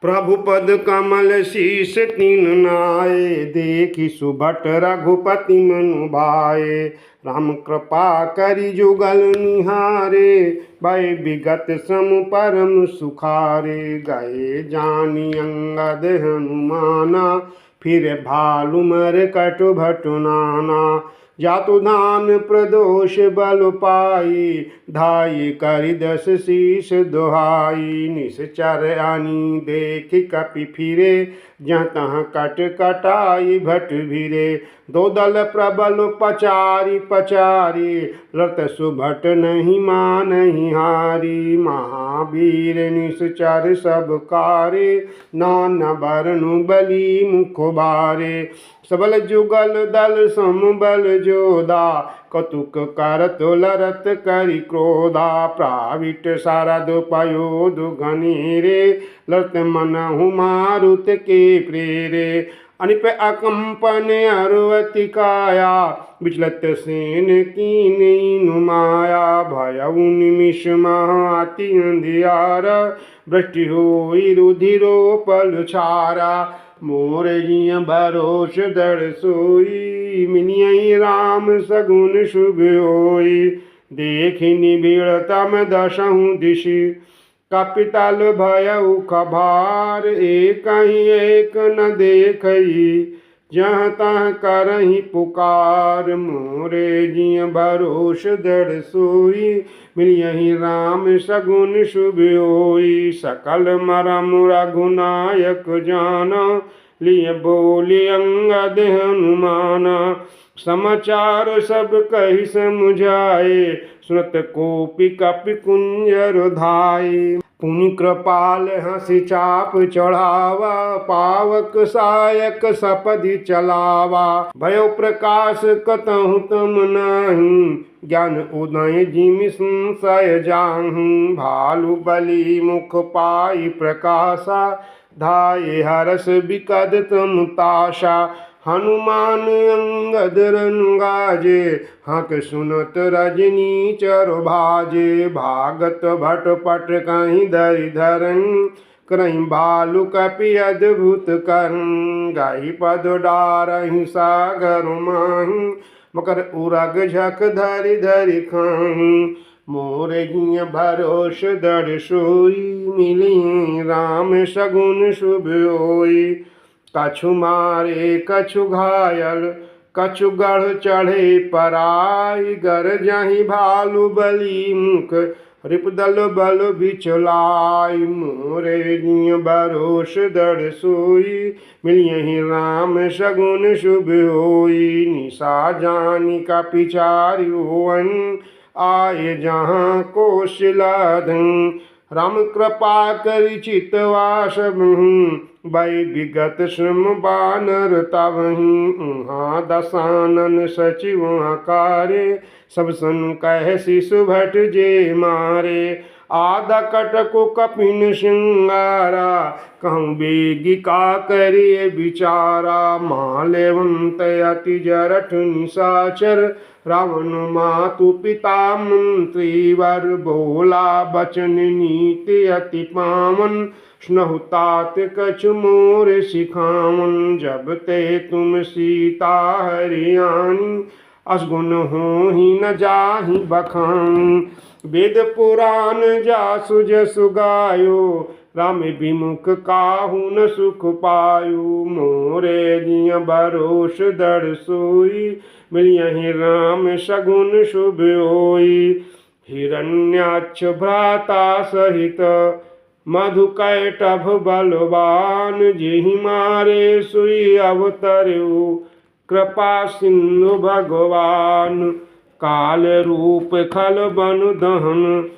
प्रभु पद कमल शीस तीन नाये, देखी सुभट रघुपति मनु भाए। राम कृपा करि जुगल निहारे, भय विगत सम परम सुखारे। गए जानी अंगद हनुमाना, फिर भालु मर कटु भटु नाना। जातु दान प्रदोष बल पाई, धाई करि दस शीस दोहाई। निश्चर आनी देख कपि फिरे, जहाँ तहाँ कट कटाई भट भिरे। दो दल प्रबल पचारी पचारी, रत सुभट नहीं मानहि हारी। महावीर निश्चर सब कारे, नाना बरनु बली मुख बारे। सबल जुगल दल समबल जोदा, कतुक करत लरत करि क्रोधा। प्राविट सारद पयोध घनेरे, लरत मनहु मारुत के प्रेरे। अनिप अकंपन अरुवति काया, विचलत सेन कीन्ही माया। भयउ निमिष महाअति अंधियारा, वृष्टि होई रुधिरोपल छारा। मोर जिय भरोस दृढ़ सोई, मिलियहि राम सगुन शुभ होई। देखि निबिड़ तम दसहु दिशि, कपितल भयउ खभार। एकहि एक न देखई, जहाँ तहाँ करहि पुकार। मोरे जिय भरोस दृढ़ सोई, मिलियहि राम सगुन शुभ होई। सकल मरम रघुनायक जाना, लिए बोली अंगद हनुमाना। समाचार सब कहि समुझाए, सुनत कोपि कपि कुंजर धाये। पुनि कृपाल हंसि चाप चढ़ावा, पावक सायक सपदि चलावा। भयो प्रकाश कतहु तम नाही, ज्ञान उदय जिमि संशय जाहु। भालु बलि मुख पाई प्रकाशा, धाये हरस बिकद तम ताशा। हनुमान अंगद रंगाजे, हक सुनत रजनी चर भाजे। भागत भट पट कहीं धरि धरन, करहीं भालु कपि अद्भुत करन। गाई पद डारहि सागर माही, मकर उरग झक धरि धरि खाही। मोर जिय भरोस दृढ़ सोई, मिलियहि राम सगुन शुभ होई। कछु मारे कछु घायल, कछु गढ़ चढ़े पराई। गरजहि भालु बलि मुख, रिपुदल बल बिचलाई। मोरे जिय भरोस दृढ़ सोई, मिलियहि राम सगुन शुभ होई। निशा जानि कपि चारि होवन, आए जहाँ कौशलाधन। राम कृपा करि चितवास बहु, भय विगत श्रम बानर तबहि। उहाँ दसानन सचिव हकारे, सब सन कह शिशु भट जे मारे। आदा कटकु कपिन श्रृंगारा, कहूँ बेगिका करिए विचारा। माल्यवंत अति जरठ निशाचर, रावण मातु पिता मंत्री वर। बोला बचन नीति अति पावन, स्नहु तात कछु मोर सिखावन। जब ते तुम सीता हरियाणी, असगुन होहि न जाहि बखान। वेद पुराण जासु जसु गायो, राम विमुख काहू न सुख पायो। मोरे जिय भरोस दृढ़ सोई, मिलियहि राम सगुन शुभ होई। हिरण्याक्ष भ्राता सहित, मधुकैटभ बलवान। जेहि मारे सुई अवतरऊ, कृपा सिंधु भगवान। काल रूप खल बनु दहन,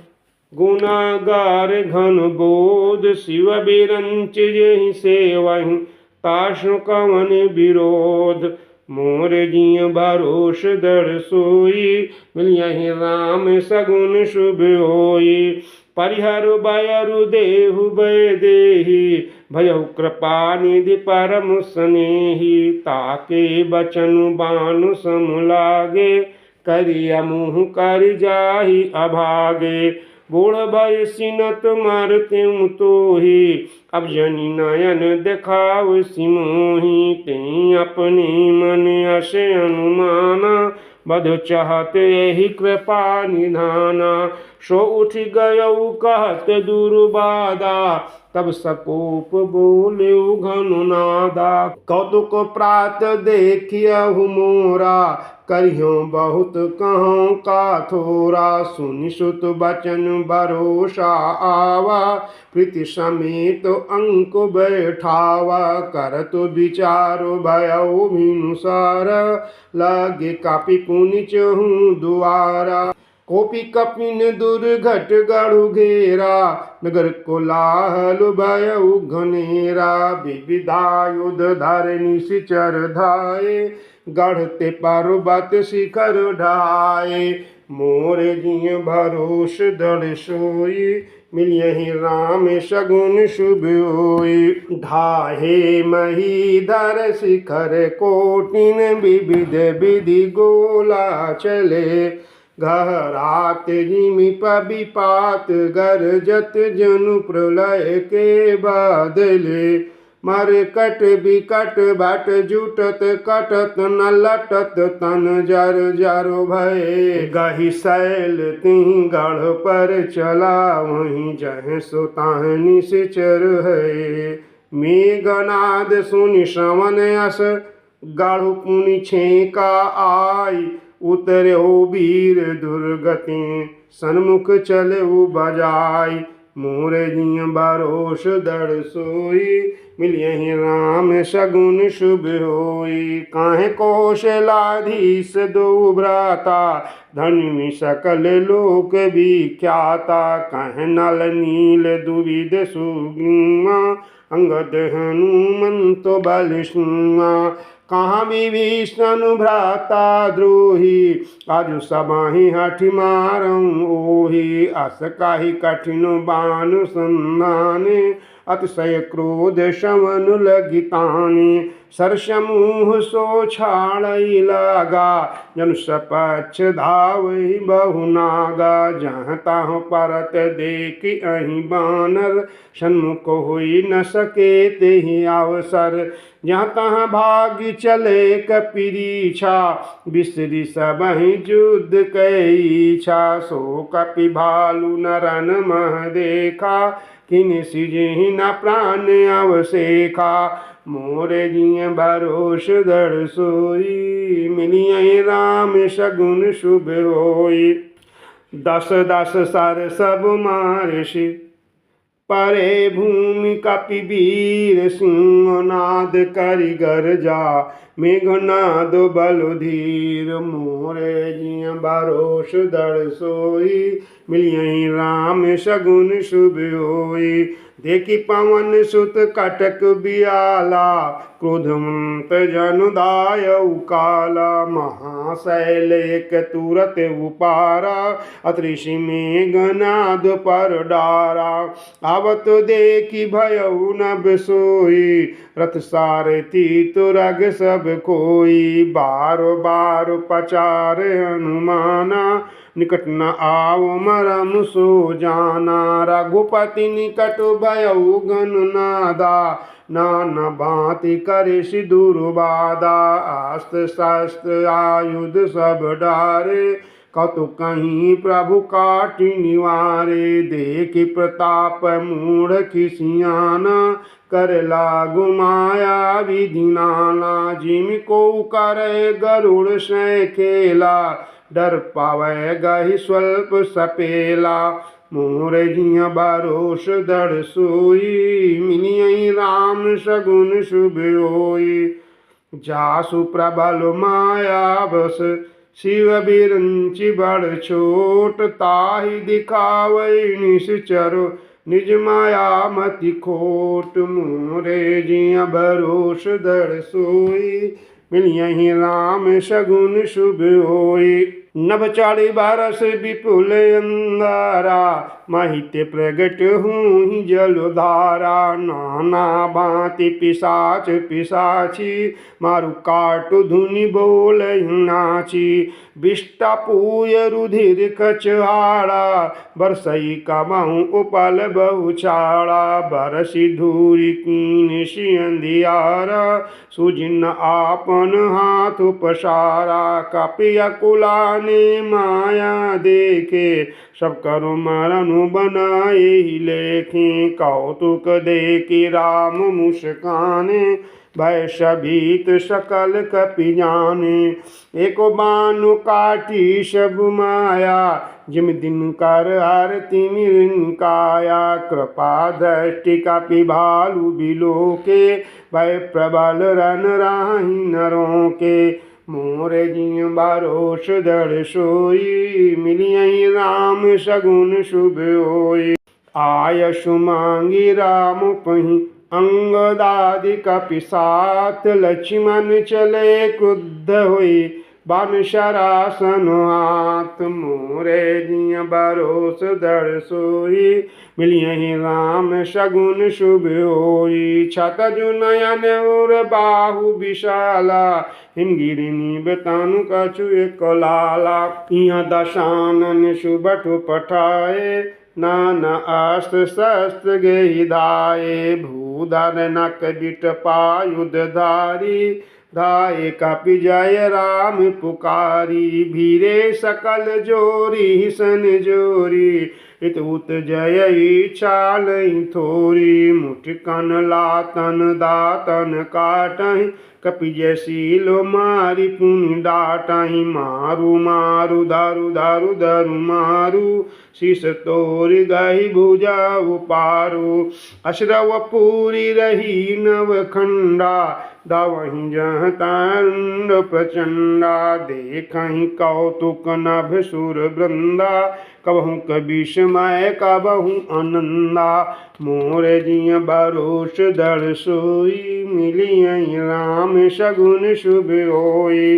गुनागार घन बोध। शिव बिरंच जेहि सेवहि, तासु कवन विरोध। मोर जिय भरोस दृढ़ सोई, मिलियहि राम सगुन शुभ होई। परिहर बयरु देहु भय देहि, भयउ कृपा निधि परम स्नेही। ताके बचनु बानु सम लागे, करिया मुँह कर जाहि अभागे। बूढ़ भय सिनत मरत्युम तो ही, अब जनी नयन देखाव सिमोही। ते अपने मन असे अनुमाना, बध चाहत यही कृपा निधाना। सो उठ गयऊ कहत दुर्बादा, तब सकोप बोल्यु घनु नादा। कौतुक प्रात देखियहु मोरा, करियो बहुत कहूँ का थोरा। सुनि सुत बचन भरोसा आवा, प्रीति समेत अंक बैठावा। करत विचारो भयउ भिनुसार, लगे कापि पुनि चहु दुआरा। कोपी कपिन दुर्घट गढ़ु घेरा, नगर कोलाहल भयउ घनेरा। विविधायुध धर निशिचर धाये, गढ़ते पर्वत शिखर ढाए। मोर जिय भरोस दृढ़ सोई, मिलियहि राम सगुन शुभ होई। ढाहे महीधर शिखर कोटिन, विविध विधि गोला चले। घरात जिमि विपात गरजत, जनु प्रलय के बादले। मरकट बिकट बट जुटत, कटत न लटत तन जर जर भये। गहि शैल तिहि गढ़ पर चला, वहीं जह सो ताहि निश्चर है। मेघनाद सुनि श्रवण अस, गढ़ पुनि छेका आई। उतर्यो वीर दुर्गति, सन्मुख चलऊ बजाई। मोर जिय भरोस दृढ़ सोई, मिलियहि राम सगुन शुभ होई। काहे कौशलाधीश दो भ्राता, धन्वी सकल लोक विख्याता। कहे नल नील दुविध सुग्रीवा, अंगद हनुमंत बल सिंहा। कहाँ विभीषण भ्राता द्रोही, आजु सबहि हठि मारऊ ओहि। अस काही कठिन बाण संधाने, अतिशय क्रोध शमन लगी ताने। सरसमूह सो छाड़ई लागा, जनु सपक्ष धावई बहु नागा। जहाँ तहाँ परत देखि अहि बानर, सन्मुख होई न सके तेहि अवसर। जहाँ तहाँ भागी चले कपीरीछा, बिसरी सबहि युद्ध कै इच्छा। सो कपि भालु नरन मह देखा, किन्हि सिजहि न प्राण अवसेखा। मोर जिय भरोस दृढ़ सोई, मिलियहि राम सगुन शुभ होई। दस दस सर सब मारिषि, परे भूमि कपि वीर सिंहनाद करि गर्जा। मेघनाद बल धीर, मोर जिय भरोस दृढ़ सोई। मिलियहि राम सगुन शुभ होई। देखि पवन सुत कटक बियाला, क्रोधवंत जनु दायउ काला। महाशैल एक तुरत उपारा, अतृषि मेघनाद पर डारा। आवत देखि भयउ नभ सोई, रथ सारथी तुरग सब कोई। बार बार पचार हनुमाना, निकट न आओ मरम सो जाना। रघुपति निकट भयउ घन नादा, नाना भांति करिषि दुर्बाधा। अस्त्र शस्त्र आयुध सब डारे, कतु कहीं प्रभु काटि निवारे। देखि प्रताप मूढ़ खिसियाना, कर लागु माया विधि नाना। जिमि को करे गरुड़ सै खेला, डर पावै गहि स्वल्प सपेला। मोर जिय भरोस दृढ़ सोई, मिलियहि राम सगुन शुभ होई। जासु प्रबल माया बस, शिव बिरंचि बड़ छोट। ताहि दिखावै निश्चर, निज माया मति खोट। मोरे जिय भरोस दृढ़ सोई, मिलियहि राम सगुन शुभ होई। नभ चढ़ी बरस विपुल अंगारा, माहित्य प्रगट हुई जलधारा। नाना भांति पिशाच पिशाची, मारु काटु धुनि बोल नाची। विष्टा पूय रुधिर कचहाड़ा, बरसई कबहु उपल बहुछाड़ा। बरसी धूरी कीन सियंधियारा, सुजिन आपन हाथ पसारा। कपिया कुला ने माया देखे, सब करु मरनु बनाए लेखे। कौतुक देखी राम मुस्काने, भय सभीत सकल कपि जाने। एको बानु काटी सब माया, जिम दिन कर आरती काया। कृपा दृष्टि कपि भालु बिलोके, भय प्रबल रन राही नरों के। मोरे जिय भरोस दृढ़ सोई, मिलियहि राम सगुन शुभ होई। आयसु मांगी राम पहि अंगदादि कपि साथ, लक्ष्मण चले क्रुद्ध हुई बान शरासन हाथ। मोरे जिय भरोस दृढ़ सोई, मिलियहि राम सगुन शुभ होई। छतजु नयन और बाहु विशाला, हिमगिरि बतानु कछु एक लाला। इहाँ दशानन सुबठु पठाए, नाना अस्त्र शस्त्र गेहि धाये। भूधर नक बिट पायुध धारी, धाये कपि जय राम पुकारी। भीरे सकल जोरी सन जोरी, इत उत जय इच्छा लई थोरी। मुठकन लातन दातन काटहि, कपि जयशील मारि पुनि डाटहि। मारु मारु दारु दारु दारु मारु, शीस तोरि गहि भुजा उपारु। अश्रव पूरी रही नव खंडा, दावहि जह तांड प्रचंडा। देखहि कौतुक नभ सुर वृंदा, कबहु कबिस्मय कबहु आनंदा। मोरे जिय भरोस दृढ़ सोई, मिलियहि राम सगुन शुभ होई।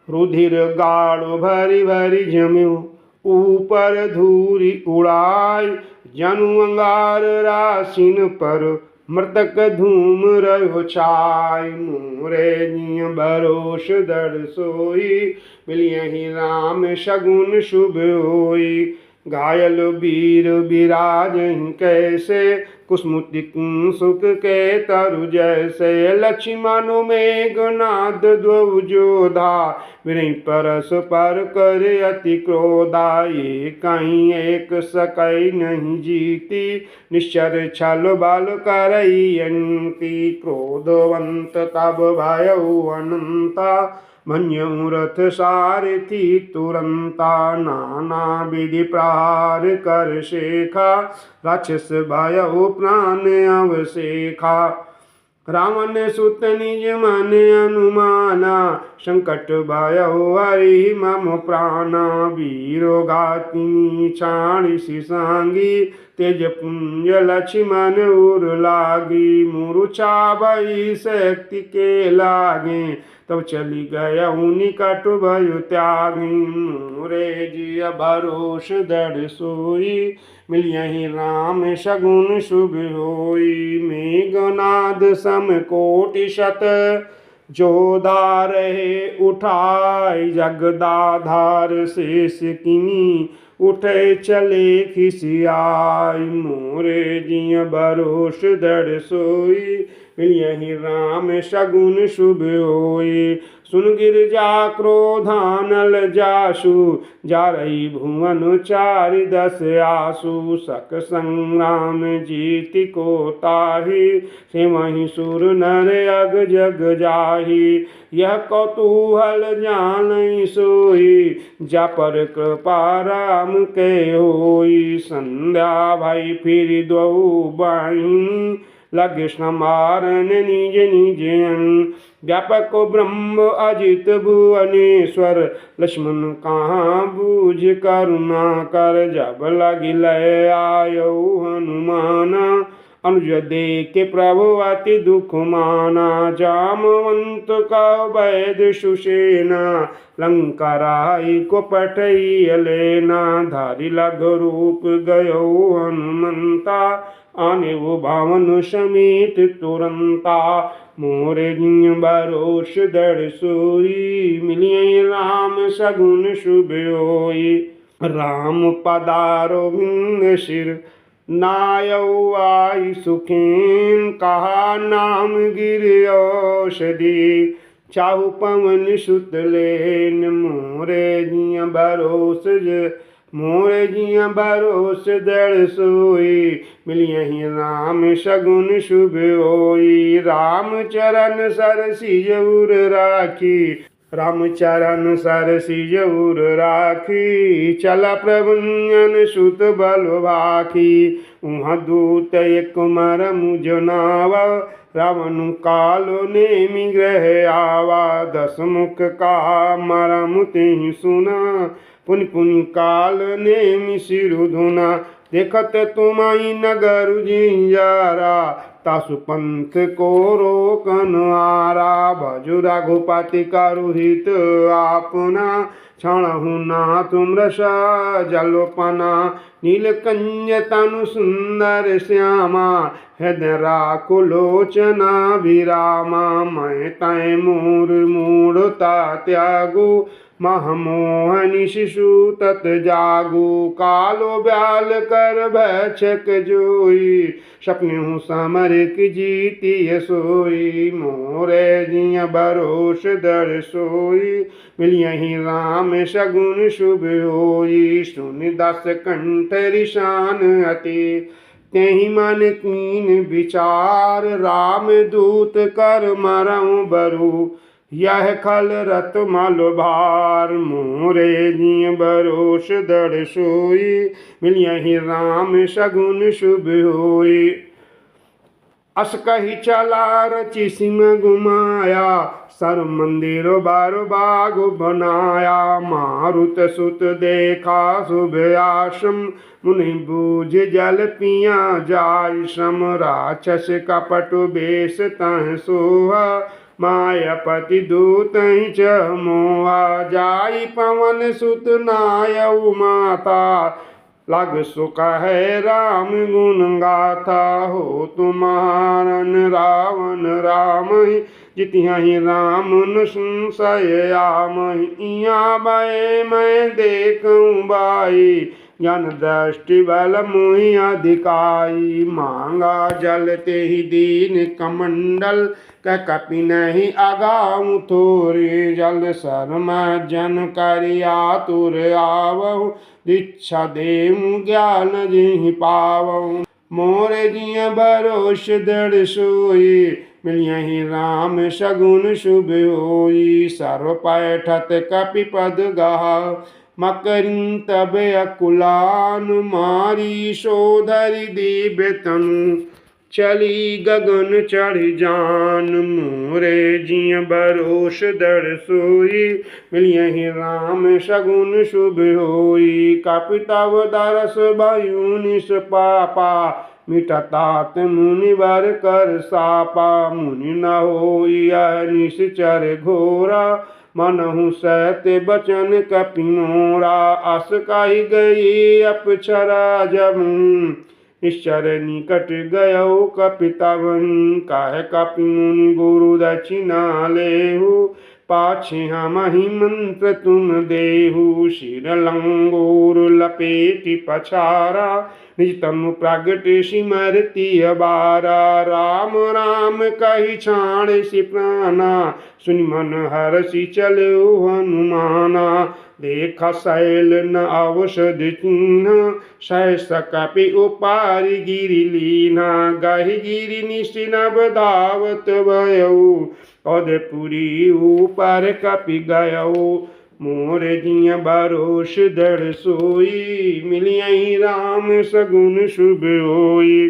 रुधिर गाढ़ भरी भरी जम्यो, ऊपर धूरी उड़ाई। जनु अंगार रासिन पर, मृतक धूम रहो छाई। मोरे जिय भरोस दृढ़ सोई, मिलियहि राम सगुन शुभ होई। घायल वीर विराजहि कैसे, कुसुमुति सुख के तरु जैसे। लक्ष्मण मेघनाद द्वौ जोधा, विरहि परस पर कर अति क्रोधा। ये कहीं एक सकै नहीं जीती, निश्चर छल बल करई अंती। क्रोधवंत तब भयउ अनंता, मन्यु रथ सारथी तुरंता। नाना विधि प्रहार कर शेखा, राक्षस भयउ प्राण अवसेखा। रावण सुत निज मन अनुमाना, संकट भयउ हरि मम प्राणा। वीरो घातिनी छाड़िसि सांगी, तेज पुंज लक्ष्मण उर लागी। मूर्छा भई शक्ति के लागे, तब चली गयउ निकट भयो त्यागी। मोरे जिय भरोस दृढ़ सोई, मिलियहि राम सगुन शुभ होई। मेघनाद सम कोटि शत, जोधा रहे उठाई। जगदाधार शेष किनी, उठे चले खिसियाई। मोरे जिय भरोस दृढ़ सोई, मिलियहि राम सगुन शुभ होई। सुन गिरजा क्रोधानल जासु, जारई भुवन चारि दस आसु। सक संग्राम जीति को ताहि, सेवहि सुर नर अग जग जाहि। यह कौतूहल जानई सोई, जा पर कृपा राम के होई। संध्या भई फिर द्वौ बाहिनी, लगे समारन निज निज अंग। व्यापक ब्रह्म अजित भुवनेश्वर, लक्ष्मण कहाँ बूझ करुणा कर। जब लगी लय आयौ हनुमाना, अनुज देख प्रभु अति दुख माना, जामवंत का वैद सुसेना, लंकाराई को पठई लेना, धारी लग रूप गयो हनुमंता, आने वो भावन समेत तुरंता, मोरे भरोस दड़ सोई, मिलिए राम सगुन शुभ होई, राम पदारो बिंद सिर नायौ आई सुखेन, कहा नाम गिर औषधि, चाहु पवन सुत लेन, मोरे जिया भरोस दड़ सोई, मिलियहि राम सगुन शुभ होई, राम चरण सरसी जऊर राखी, राम चरण सरसी जऊर राखी, चला प्रभुंजन सुत बल भाखी, उहाँ दूत एक मरमु जनावा, रावण कालो नेमि ग्रह आवा, दस मुख का मरमु तेहि सुना, पुनि पुनि काल नेमि सिरु धुना, देखत तुमई नगर जिंजारा, तासु पंथ को रोकन आरा, भजु रघुपति कारुहित आपना, क्षणहु ना तुम रसा जलोपना, नीलकंज तनु सुंदर श्यामा, हृदय राखु लोचना विरामा, मैं तय मूढ़ता त्यागु, महमोहनि शिशु तत जागु, कालो ब्याल कर भक्षक जोई, सपने समर की जीती सोई, मोरे जिया भरोस दड़ सोई, मिलियहि राम सगुन शुभ होई, सुन दस कंठ रिशान अति, तेहि मन कीन विचार, राम दूत कर मरऊं बरु, यह खल रत मल भार, मोरे जिय भरोस दड़ सोई, मिलियहि राम सगुन शुभ होई, अस कही चला रचि सिम घुमाया, सर मंदिर बार बाग बनाया, मारुत सुत देखा शुभ आश्रम, मुनि बूझ जल पिया जाय श्रम, राक्षस कपट बेश तह सोहा, मायापति दूत च मोहा, जाई पवन सुत नायउ माता, लग सुख है राम गुण गाथा, हो तुम्हारन रावण राम ही, जितिहि राम न संशय आमहि, इहाँ भय मैं देखूं बाई, ज्ञान दृष्टि बल मुहि अधिकाई, मांगा जल तेहि दीन कमंडल, कपि नहीं अगाऊं थोरे जल, शर्म जन करि आतुर आवहु, दीक्षा देहु ज्ञान जिहि पावहु, मोरे जिय भरोस दड़ सोई, मिलियहि राम सगुन शुभ होई, सर्व पैठत कपि पद गहा, मकरिं तब अकुलान मारी, सोधरि दिव्य तनु, चली गगन चढ़ जान, मोरे जिय भरोस दड़ सोई, मिलियहि राम सगुन शुभ होई, कपि तव दरस भयो निस पापा, मिटतात मुनि वर कर सापा, मुनि न होई निश्चर घोरा, मनहु सहते बचन कपि मोरा, अस कहि गई अपछरा जब, निश्चर निकट गयो कपि तवन, काहे कपि मुनि गुरु दक्षिणा लेहु, पाछे हमहि मंत्र तुम देहु, शिर लंगोर लपेटि पछारा, निज तनु प्रगट सिमरति अबारा, राम राम कहि छाड़ि प्राणा, सुनि मन हरषि चलो हनुमाना, देखा शैल न औषध चिन्ह, सहस कपि उपारि गिरि लीना, गहि गिरि निशि नभ धावत भयउ, अधपुरी ऊपर कपि गयउ, मोरे जिय भरोस दड़ सोई, मिलियहि राम सगुन शुभ होई,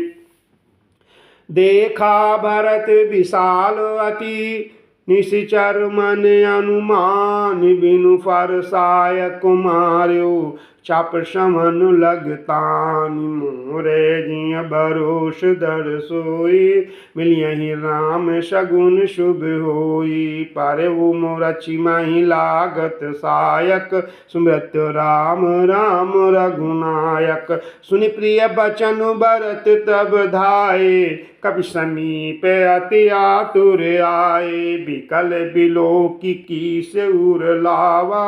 देखा भरत विशाल अति, निशिचर मन अनुमान, बिनु फरसाय कुमार्यो, चाप समन लगतानि मोरे जिय भरोस दर सोई मिलियहि राम सगुन शुभ होई पारे वो मोरा चिमाही लागत सायक सुमृत राम राम रघुनायक सुनि प्रिय बचन भरत तब धाये कपि समीप अति आतुर आए बिकल बिलोकी से उर लावा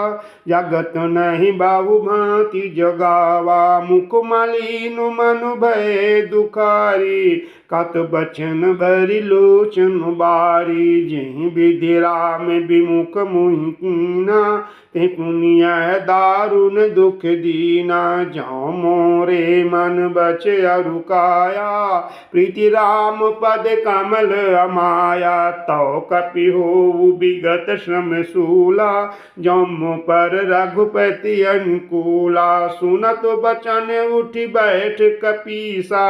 जगत नहीं बाहु भांति जगावा मुख मलिन मन भय दुखारी कत बचन भरि लोचन बारी जहि विधि राम विमुख मुहि कीना ते पुनिय दारुण दुख दीना जौ मोरे मन बच अरुकाया प्रीति राम पद कमल अमाया तौ कपि हो विगत श्रम सूला जम पर रघुपति अनुकूला सुनत बचन उठि बैठ कपीसा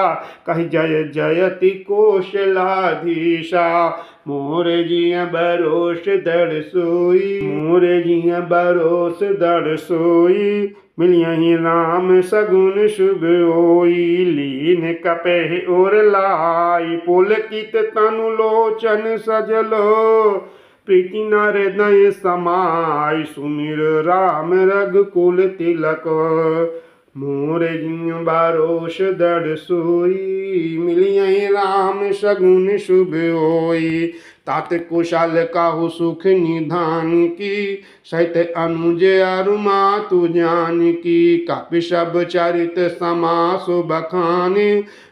कहि जय जयति कौशलाधीशा मोरे जिय भरोस दर सोई मोरे जिय भरोस दर सोई मिलियहि राम सगुन शुभ होई लीन कपहि और लाई पुलकित तनु लोचन सजलो प्रीति नर नय समाय सुमिर राम रघुकुल तिलक मोरे जिय भरोस दर सोई मिलियहि राम सगुन शुभ होई तात कुशल काहु सुख निधान की सहित अनुज अरु मातु जान की कपि सब चरित समास बखाने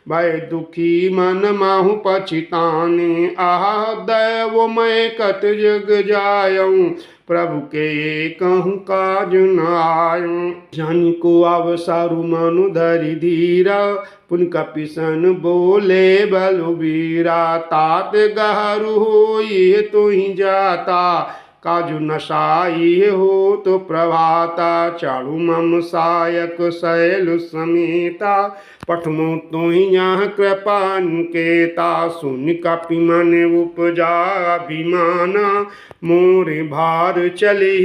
भय दुखी मन माहु पछिताने आह दैव मैं कत जग जायऊँ प्रभु के कहूँ काज न आयूँ जानी को अवसरु मनु धरि धीरा पुन कपिसन बोले बलुबीरा तात गहरु होई तो ही जाता काजु नशाई हो तो प्रभाता चारु मम सायक शैल समेता पठमो तो ही यहाँ कृपा निकेता सुन कपि मन उपजा अभिमाना मोरे भार चले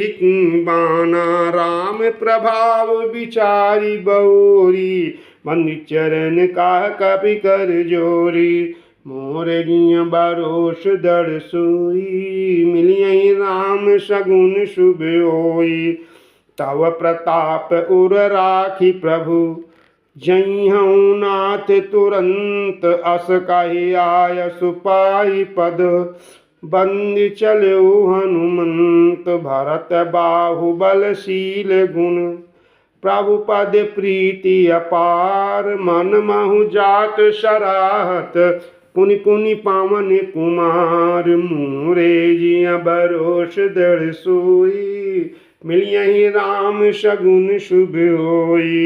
बाना राम प्रभाव विचारी बौरी मन चरण का कपि कर जोरी मोरे जिय भरोस दर सोई मिलियहि राम सगुन शुभ होई तव प्रताप उर राखी प्रभु जइहऊँ नाथ तुरंत अस कहि आय सुपाई पद बंदी चलो हनुमंत भरत बाहुबलशील गुण प्रभु पद प्रीति अपार मन महु जात सराहत पुनि पुनि पावन कुमार मोरे जिय भरोस दर सोई मिलियहि राम सगुन शुभ होई।